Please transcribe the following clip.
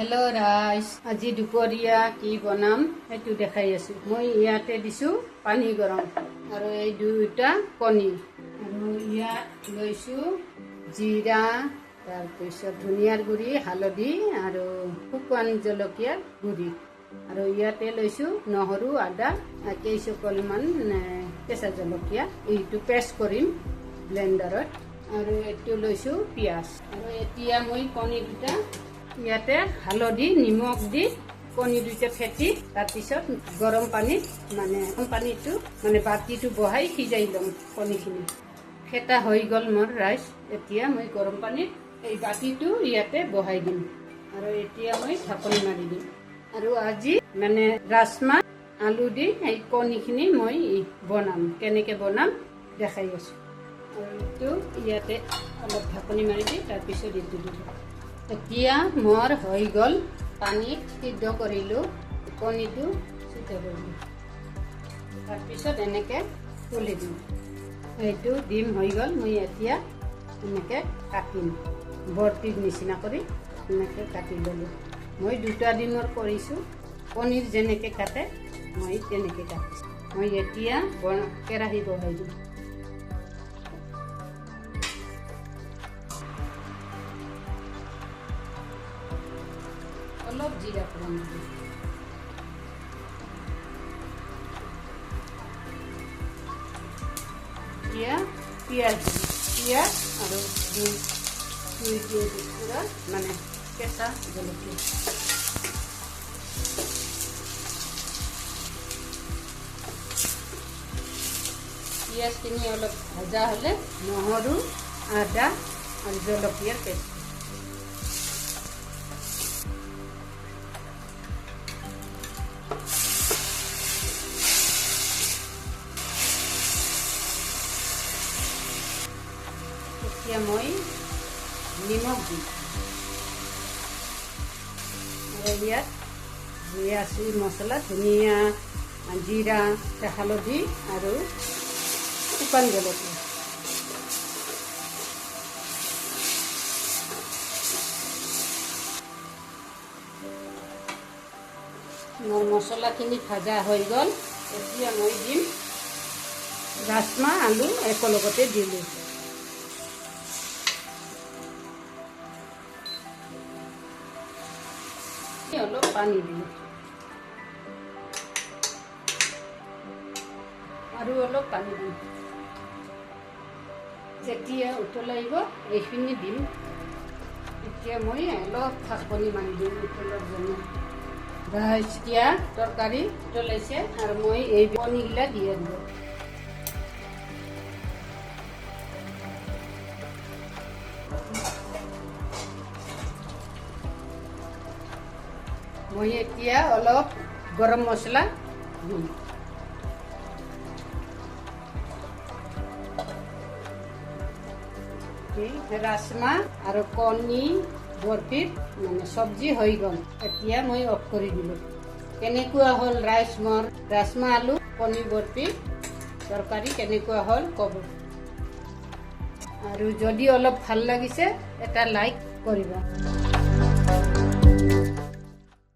Hello' ৰাইজ, আজি দুপৰীয়া কি বনাম সেইটো দেখাই আছো। মই ইয়াতে দিছো পানী গৰম আৰু এই দুটা কণী আৰু ইয়াত লৈছো জিৰা, তাৰপিছত ধনিয়াৰ গুড়ি, হালধি আৰু শুকান জলকীয়াৰ গুড়ি আৰু ইয়াতে লৈছো নহৰু, আদা, কেইচকলমান কেঁচা জলকীয়া। এইটো পেষ্ট কৰিম ব্লেণ্ডাৰত আৰু এইটো লৈছো পিঁয়াজ। আৰু এতিয়া মই কণী দুটা ইয়াতে হালধি নিমখ দি কণী দুটা ফেটি তাৰপিছত গৰম পানীত পানীটো বাতিটো বহাই সিজাই ল'ম। কণীখিনি ফেটা হৈ গ'ল মোৰ ৰাইজ। এতিয়া মই গৰম পানীত এই বাতিটো ইয়াতে বহাই দিম আৰু এতিয়া মই ঢাকনি মাৰি দিম। আৰু আজি ৰাজমাহ আলু দি এই কণীখিনি মই বনাম। কেনেকৈ বনাম দেখাই আছোঁ। আৰু এইটো ইয়াতে অলপ ঢাকনি মাৰি দি তাৰপিছত এইটো দিম। এতিয়া মোৰ হৈ গ'ল, পানীত সিদ্ধ কৰিলোঁ, কণীটো সিদ্ধ কৰিলোঁ, তাৰপিছত এনেকৈ তুলি দিম। এইটো ডিম হৈ গ'ল। মই এতিয়া এনেকৈ কাটিম, বৰটিৰ নিচিনা কৰি এনেকৈ কাটি ল'লোঁ। মই দুটা ডিমৰ কৰিছোঁ, পনীৰ যেনেকৈ কাটে মই তেনেকৈ কাটিছোঁ। মই এতিয়া কেৰাহী বহাই দিম। অলপ জিৰা ফোৰণ দিম। এতিয়া পিঁয়াজ আৰু দুই টুকুৰা কেঁচা জলকীয়া। পিঁয়াজখিনি অলপ ভজা হ'লে নহৰু, আদা আৰু জলকীয়াৰ পেষ্ট। এতিয়া মই নিমখ দিম আৰু ইয়াত আছে মছলা, ধনিয়া, জিৰা, হালধি আৰু শুকান জলকীয়া। মোৰ মছলাখিনি ভাজা হৈ গ'ল। এতিয়া মই দিম ৰাজমাহ আলু একেলগতে দিলোঁ। অলপ পানী দিম আৰু অলপ পানী দিম। যেতিয়া উতলাইব এইখিনি দিম। এতিয়া মই অলপ ঢাকনি মাৰি দিম উতলাৰ জন্য। এতিয়া তৰকাৰী উতলাইছে আৰু মই এই কণীবিলাক দিয়ে দিম। মই এতিয়া অলপ গৰম মছলা দিম। ৰাজমাহ আৰু কণী বৰফিৰ চব্জি হৈ গ'ল। এতিয়া মই অফ কৰি দিলোঁ। কেনেকুৱা হ'ল ৰাজমাহ আলু কণী বৰফি তৰকাৰী কেনেকুৱা হ'ল ক'ব। আৰু যদি অলপ ভাল লাগিছে এটা লাইক কৰিবা।